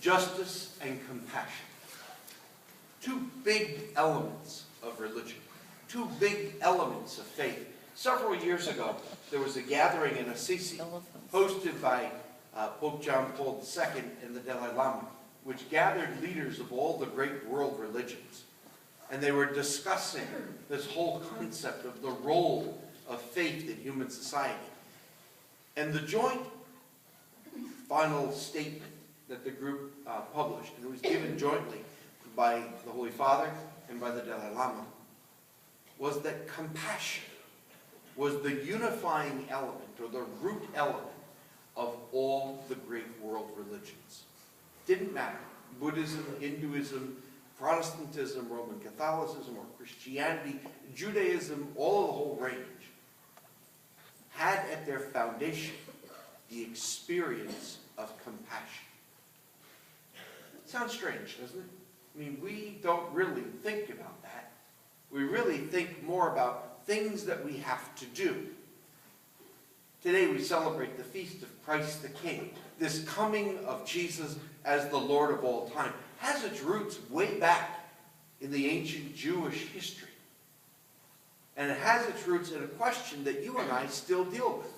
Justice and compassion. Two big elements of religion. Two big elements of faith. Several years ago, there was a gathering in Assisi hosted by Pope John Paul II and the Dalai Lama, which gathered leaders of all the great world religions. And they were discussing this whole concept of the role of faith in human society. And the joint final statement that the group published, and it was given jointly by the Holy Father and by the Dalai Lama, was that compassion was the unifying element, or the root element, of all the great world religions. Didn't matter. Buddhism, Hinduism, Protestantism, Roman Catholicism, or Christianity, Judaism, all of the whole range, had at their foundation the experience of compassion. Sounds strange, doesn't it? I mean, we don't really think about that. We really think more about things that we have to do. Today we celebrate the feast of Christ the King. This coming of Jesus as the Lord of all time has its roots way back in the ancient Jewish history. And it has its roots in a question that you and I still deal with.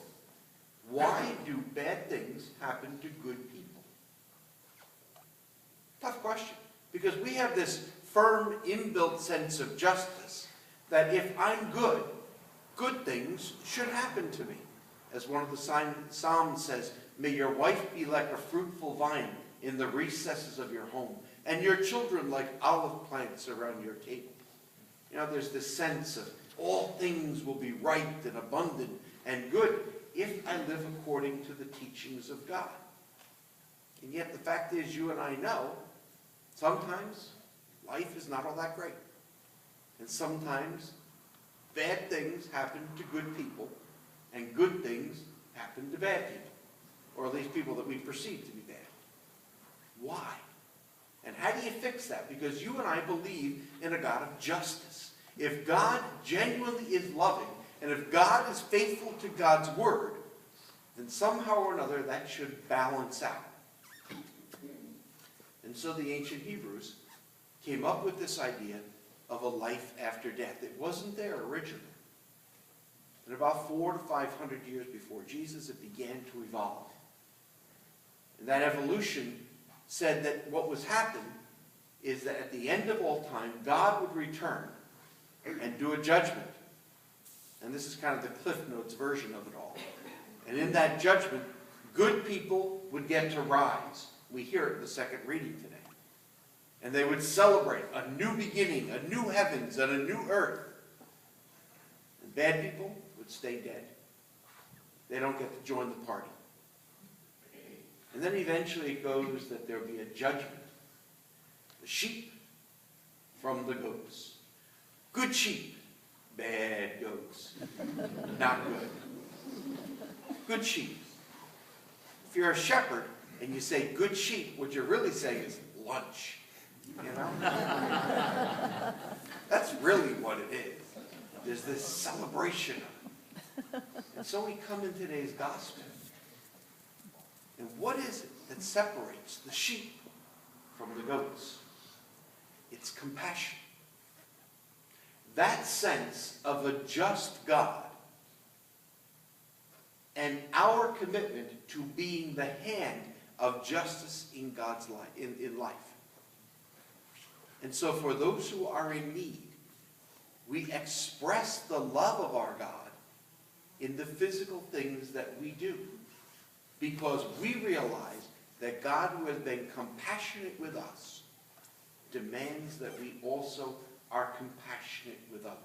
Why do bad things happen to good people? Tough question. Because we have this firm inbuilt sense of justice that if I'm good, good things should happen to me. As one of the Psalms says, may your wife be like a fruitful vine in the recesses of your home, and your children like olive plants around your table. You know, there's this sense of all things will be right and abundant and good if I live according to the teachings of God. And yet the fact is, you and I know, sometimes life is not all that great. And sometimes bad things happen to good people, and good things happen to bad people, or at least people that we perceive to be bad. Why? And how do you fix that? Because you and I believe in a God of justice. If God genuinely is loving, and if God is faithful to God's word, then somehow or another that should balance out. And so the ancient Hebrews came up with this idea of a life after death. It wasn't there originally. And about 400 to 500 years before Jesus, it began to evolve. And that evolution said that what was happening is that at the end of all time, God would return and do a judgment. And this is kind of the Cliff Notes version of it all. And in that judgment, good people would get to rise. We hear it in the second reading today. And they would celebrate a new beginning, a new heavens, and a new earth. And bad people would stay dead. They don't get to join the party. And then eventually it goes that there'll be a judgment. The sheep from the goats. Good sheep, bad goats. Not good. Good sheep. If you're a shepherd and you say good sheep, what you're really saying is lunch. You know? That's really what it is. There's this celebration of it. And so we come in today's gospel. And what is it that separates the sheep from the goats? It's compassion. That sense of a just God and our commitment to being the hand of justice in God's life, in life. And so for those who are in need, we express the love of our God in the physical things that we do. Because we realize that God, who has been compassionate with us, demands that we also are compassionate with others.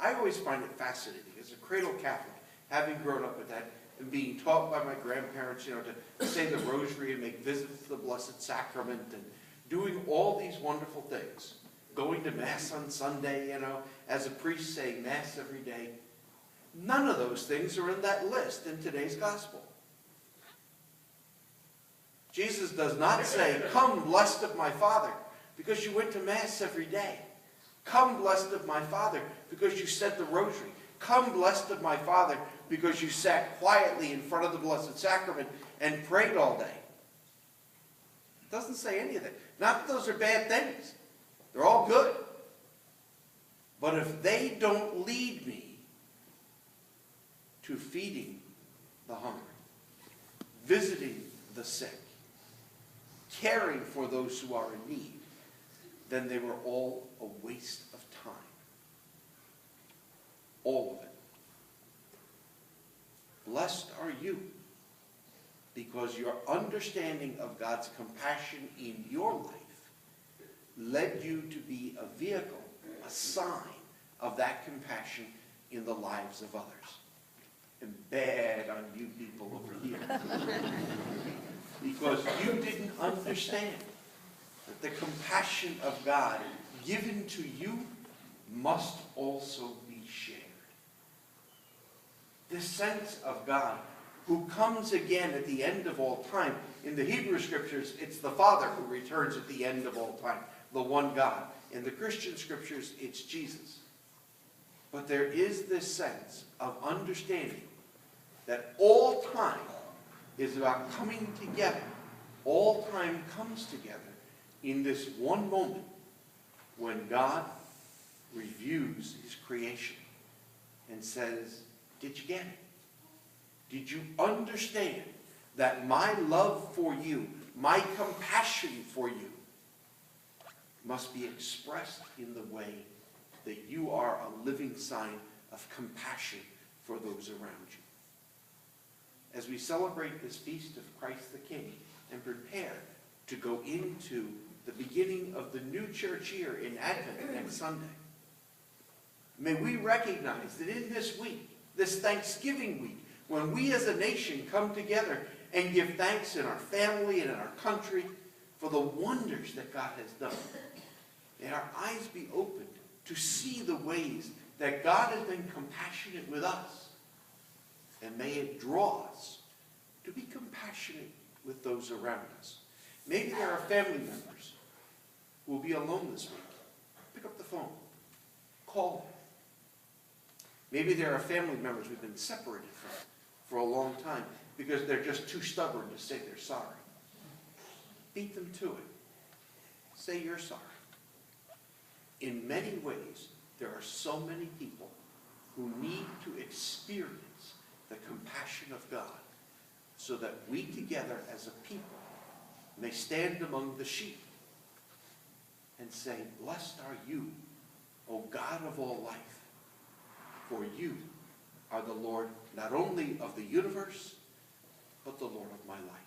I always find it fascinating, as a cradle Catholic, having grown up with that, and being taught by my grandparents, to say the rosary and make visits to the Blessed Sacrament, and doing all these wonderful things. Going to Mass on Sunday, as a priest saying Mass every day. None of those things are in that list in today's gospel. Jesus does not say, come blessed of my Father, because you went to Mass every day. Come blessed of my Father, because you said the rosary. Come blessed of my Father, because you sat quietly in front of the Blessed Sacrament and prayed all day. It doesn't say any of that. Not that those are bad things. They're all good. But if they don't lead me to feeding the hungry, visiting the sick, caring for those who are in need, then they were all a waste of time. All of it. Blessed are you, because your understanding of God's compassion in your life led you to be a vehicle, a sign of that compassion in the lives of others. And bad on you people over here. Because you didn't understand that the compassion of God given to you must also be shared. This sense of God who comes again at the end of all time. In the Hebrew Scriptures, it's the Father who returns at the end of all time, the one God. In the Christian Scriptures, it's Jesus. But there is this sense of understanding that all time is about coming together. All time comes together in this one moment when God reviews his creation and says, did you get it? Did you understand that my love for you, my compassion for you, must be expressed in the way that you are a living sign of compassion for those around you? As we celebrate this feast of Christ the King and prepare to go into the beginning of the new church year in Advent next Sunday, may we recognize that in this week, this Thanksgiving week, when we as a nation come together and give thanks in our family and in our country for the wonders that God has done, may our eyes be opened to see the ways that God has been compassionate with us. And may it draw us to be compassionate with those around us. Maybe there are family members who will be alone this week. Pick up the phone. Call them. Maybe there are family members we've been separated from for a long time because they're just too stubborn to say they're sorry. Beat them to it. Say you're sorry. In many ways, there are so many people who need to experience the compassion of God so that we together as a people may stand among the sheep and say, blessed are you, O God of all life, for you are the Lord not only of the universe, but the Lord of my life.